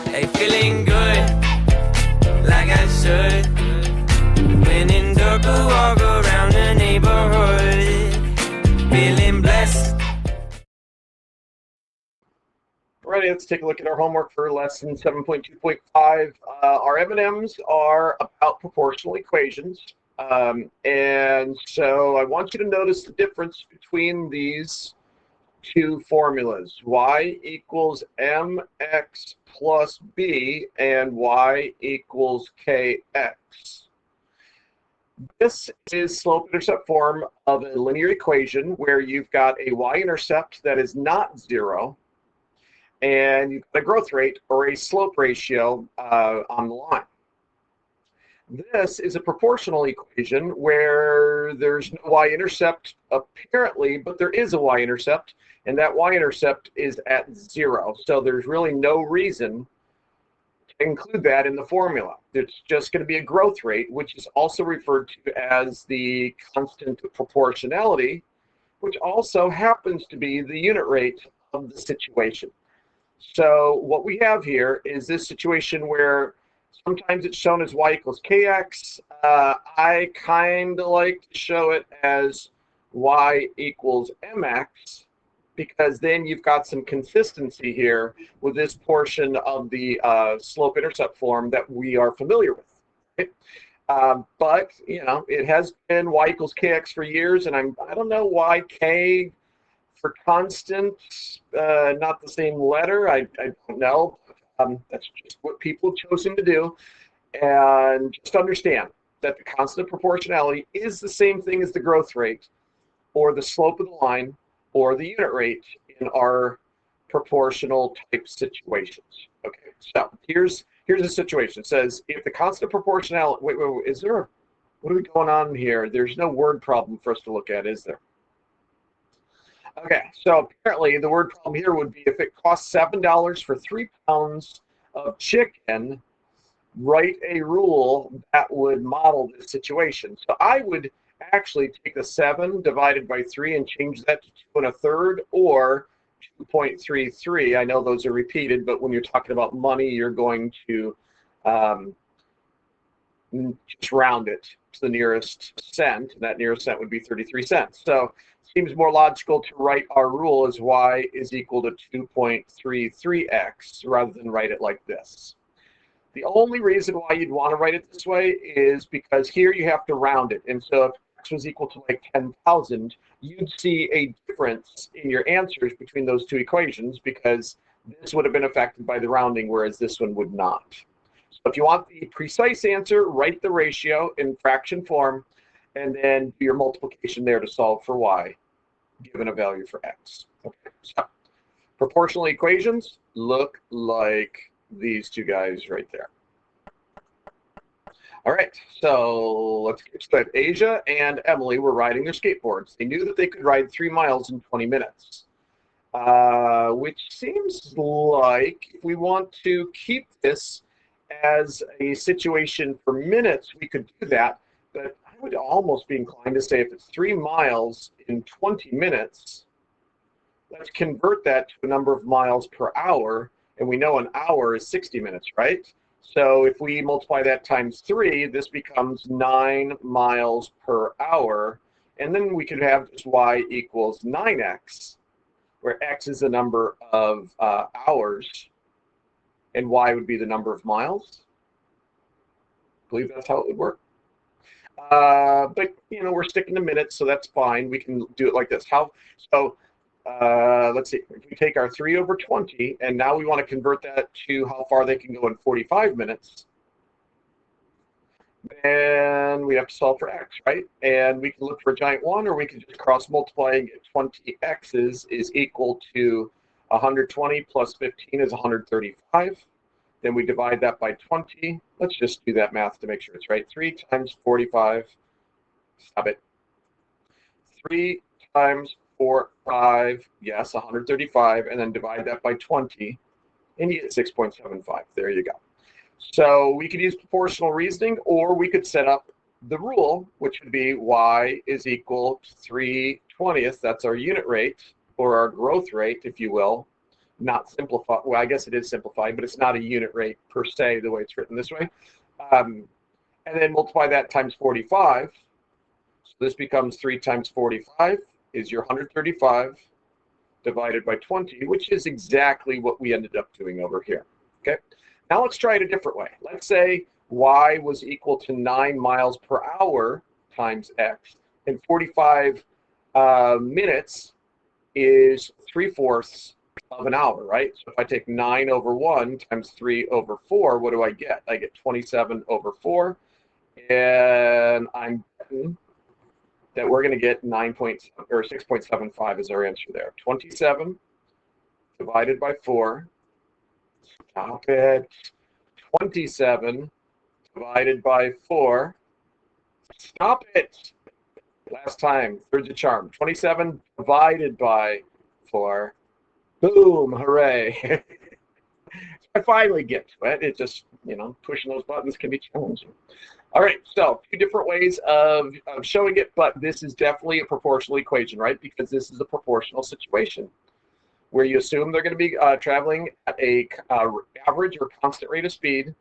Hey, feeling good, like I should. When in dark, I walk around the neighborhood, feeling blessed. Alrighty, let's take a look at our homework for lesson 7.2.5. Our M&Ms are about proportional equations. And so I want you to notice the difference between these two formulas, y equals mx plus b and y equals kx. This is slope-intercept form of a linear equation where you've got a y-intercept that is not 0, and you've got a growth rate or a slope ratio on the line. This is a proportional equation where there's no y-intercept apparently, but there is a y-intercept, and that y-intercept is at 0. So there's really no reason to include that in the formula. It's just going to be a growth rate, which is also referred to as the constant proportionality, which also happens to be the unit rate of the situation. So what we have here is this situation where sometimes it's shown as y equals kx. I kind of like to show it as y equals mx, because then you've got some consistency here with this portion of the slope-intercept form that we are familiar with. Right? But, you know, it has been y equals kx for years, and I don't know why k for constant, not the same letter. I don't know. That's just what people have chosen to do. And just understand that the constant proportionality is the same thing as the growth rate or the slope of the line or the unit rate in our proportional type situations. Okay, so here's the situation. It says if the constant proportionality, wait, is there, what are we going on here? There's no word problem for us to look at, is there? Okay, so apparently the word problem here would be if it costs $7 for 3 pounds of chicken, write a rule that would model this situation. So I would actually take the 7 divided by 3 and change that to 2 1/3 or 2.33. I know those are repeated, but when you're talking about money, you're going to just round it to the nearest cent, and that nearest cent would be 33 cents. So seems more logical to write our rule as y is equal to 2.33x rather than write it like this. The only reason why you'd want to write it this way is because here you have to round it. And so if x was equal to like 10,000, you'd see a difference in your answers between those two equations because this would have been affected by the rounding, whereas this one would not. So if you want the precise answer, write the ratio in fraction form, and then do your multiplication there to solve for y, given a value for x. Okay, so proportional equations look like these two guys right there. All right, so let's get started. Asia and Emily were riding their skateboards. They knew that they could ride 3 miles in 20 minutes, which seems like if we want to keep this as a situation for minutes, we could do that, but I would almost be inclined to say if it's 3 miles in 20 minutes, let's convert that to a number of miles per hour, and we know an hour is 60 minutes, right? So if we multiply that times 3, this becomes 9 miles per hour, and then we could have just y equals 9x, where x is the number of hours, and y would be the number of miles. I believe that's how it would work. But you know, we're sticking to minutes, so that's fine. We can do it like this. Let's see. If we take our 3 over 20, and now we want to convert that to how far they can go in 45 minutes, then we have to solve for x, right? And we can look for a giant 1, or we can just cross multiply and get 20 x's is equal to 120 plus 15 is 135. Then we divide that by 20. Let's just do that math to make sure it's right. 3 times 45, stop it. 3 times 4, 5, yes, 135, and then divide that by 20, and you get 6.75. There you go. So we could use proportional reasoning, or we could set up the rule, which would be y is equal to 3/20. That's our unit rate, or our growth rate, if you will, not simplified. Well, I guess it is simplified, but it's not a unit rate per se the way it's written this way. And then multiply that times 45. So this becomes 3 times 45 is your 135 divided by 20, which is exactly what we ended up doing over here. Okay. Now let's try it a different way. Let's say y was equal to 9 miles per hour times x, and 45 minutes is 3/4 of an hour, right? So if I take 9 over 1 times 3 over 4, what do I get? I get 27 over 4, and I'm betting that we're going to get 6.75 is our answer there. 27 divided by 4. Stop it. 27 divided by 4. Stop it. Last time, third the charm. 27 divided by 4. Boom, hooray. I finally get to it. It just, pushing those buttons can be challenging. All right, so 2 different ways of showing it, but this is definitely a proportional equation, right? Because this is a proportional situation where you assume they're going to be traveling at a average or constant rate of speed,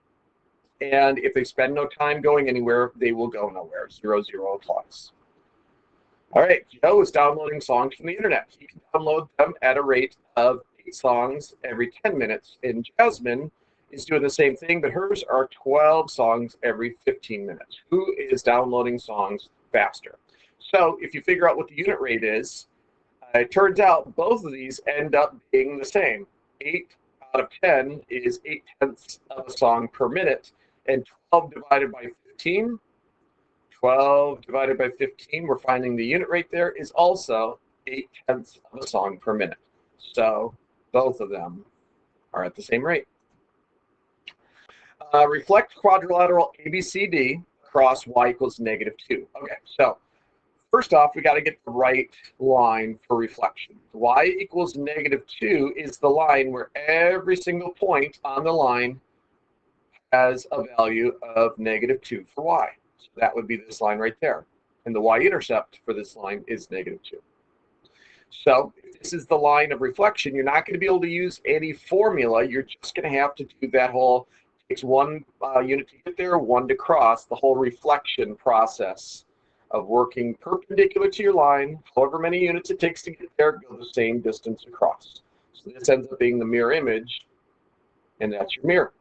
and if they spend no time going anywhere, they will go nowhere. 0, 0 applies. All right, Joe is downloading songs from the internet. He can download them at a rate of 8 songs every 10 minutes. And Jasmine is doing the same thing, but hers are 12 songs every 15 minutes. Who is downloading songs faster? So if you figure out what the unit rate is, it turns out both of these end up being the same. 8 out of 10 is 0.8 of a song per minute, and 12 divided by 15. 12 divided by 15, we're finding the unit rate there is also 0.8 of a song per minute. So both of them are at the same rate. Reflect quadrilateral ABCD across y equals -2. Okay, so first off, we got to get the right line for reflection. Y equals -2 is the line where every single point on the line has a value of -2 for y. So that would be this line right there. And the y-intercept for this line is -2. So if this is the line of reflection, you're not going to be able to use any formula. You're just going to have to do that whole, it's 1 unit to get there, 1 to cross, the whole reflection process of working perpendicular to your line, however many units it takes to get there, go the same distance across. So this ends up being the mirror image, and that's your mirror.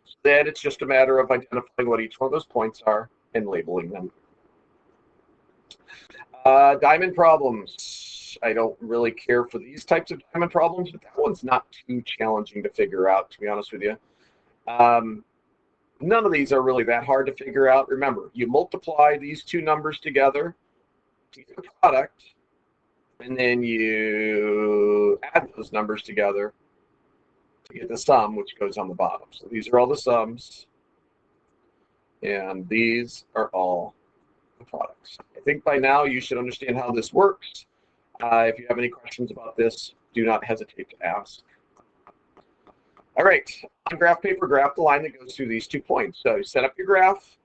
So then it's just a matter of identifying what each one of those points are and labeling them. Diamond problems. I don't really care for these types of diamond problems, but that one's not too challenging to figure out, to be honest with you. None of these are really that hard to figure out. Remember, you multiply these 2 numbers together to get a product, and then you add those numbers together to get the sum, which goes on the bottom. So these are all the sums, and these are all the products. I think by now you should understand how this works. If you have any questions about this, do not hesitate to ask. All right, on graph paper, graph the line that goes through these 2 points. So set up your graph,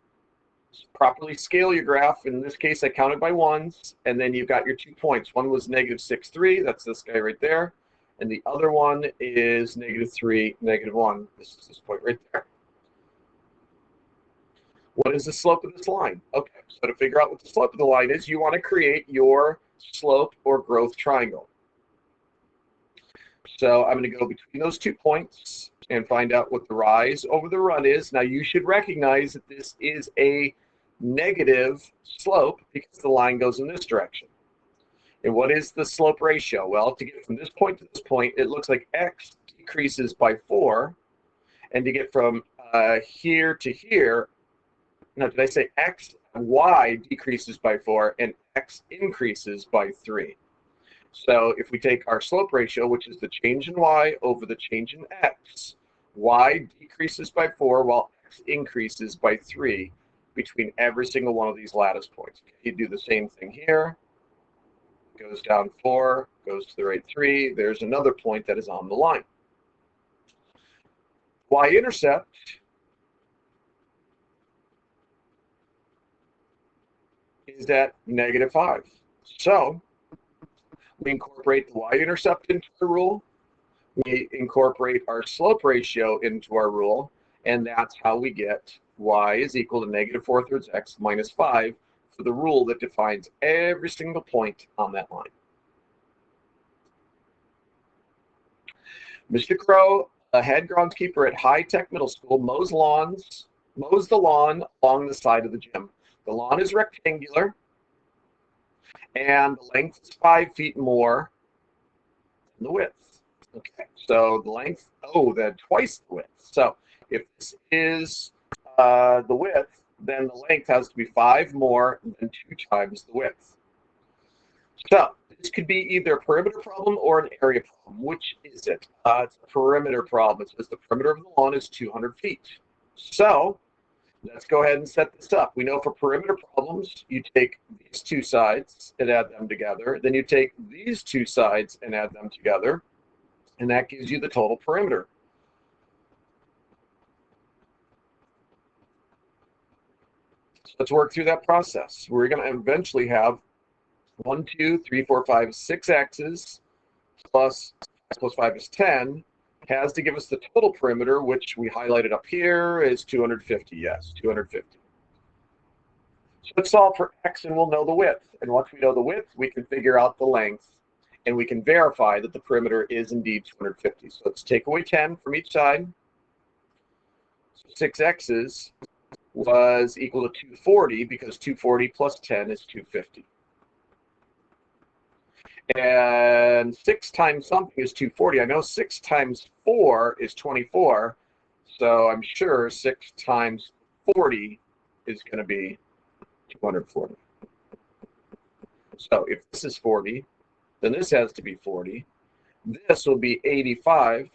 properly scale your graph. In this case, I counted by 1s, and then you've got your 2 points. One was -6,3, that's this guy right there, and the other one is -3, -1. This is this point right there. What is the slope of this line? Okay, so to figure out what the slope of the line is, you want to create your slope or growth triangle. So I'm going to go between those 2 points and find out what the rise over the run is. Now you should recognize that this is a negative slope because the line goes in this direction. And what is the slope ratio? Well, to get from this point to this point, it looks like x decreases by 4. And to get from here to here, now did I say x? Y decreases by 4 and x increases by 3. So if we take our slope ratio, which is the change in y over the change in x, y decreases by 4 while x increases by 3 between every single one of these lattice points. You do the same thing here. Goes down 4, goes to the right 3. There's another point that is on the line. Y-intercept is at -5. So we incorporate the y-intercept into the rule. We incorporate our slope ratio into our rule, and that's how we get y is equal to -4/3 x minus 5 for the rule that defines every single point on that line. Mr. Crow, a head groundskeeper at High Tech Middle School, mows the lawn along the side of the gym. The lawn is rectangular, and the length is 5 feet more than the width. Okay, so the length, then twice the width. So if this is the width, then the length has to be 5 more than 2 times the width. So this could be either a perimeter problem or an area problem. Which is it? It's a perimeter problem. It says the perimeter of the lawn is 200 feet. So let's go ahead and set this up. We know for perimeter problems, you take these two sides and add them together. Then you take these two sides and add them together. And that gives you the total perimeter. So let's work through that process. We're going to eventually have 1, 2, 3, 4, 5, 6 x's plus 5 is 10 has to give us the total perimeter, which we highlighted up here is 250. Yes, 250. So let's solve for x and we'll know the width. And once we know the width, we can figure out the length and we can verify that the perimeter is indeed 250. So let's take away 10 from each side. So 6 x's was equal to 240 because 240 plus 10 is 250. And 6 times something is 240. I know 6 times 4 is 24. So I'm sure 6 times 40 is going to be 240. So if this is 40, then this has to be 40. This will be 85,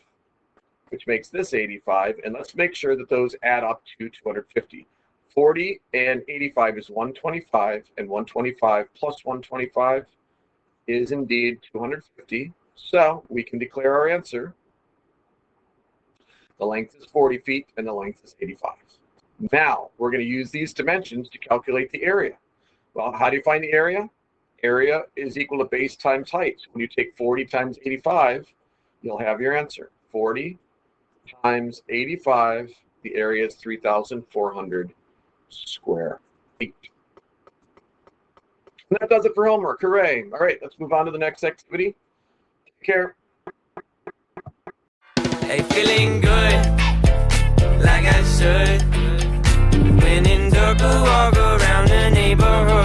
which makes this 85. And let's make sure that those add up to 250. 40 and 85 is 125, and 125 plus 125 is indeed 250. So we can declare our answer. The length is 40 feet and the length is 85. Now we're going to use these dimensions to calculate the area. Well, how do you find the area? Area is equal to base times height. When you take 40 times 85, you'll have your answer. 40 times 85, the area is 3,400 square feet. And that does it for homework. Hooray. All right, let's move on to the next activity. Take care. Hey, feeling good, like I should. When in dark, walk around the neighborhood.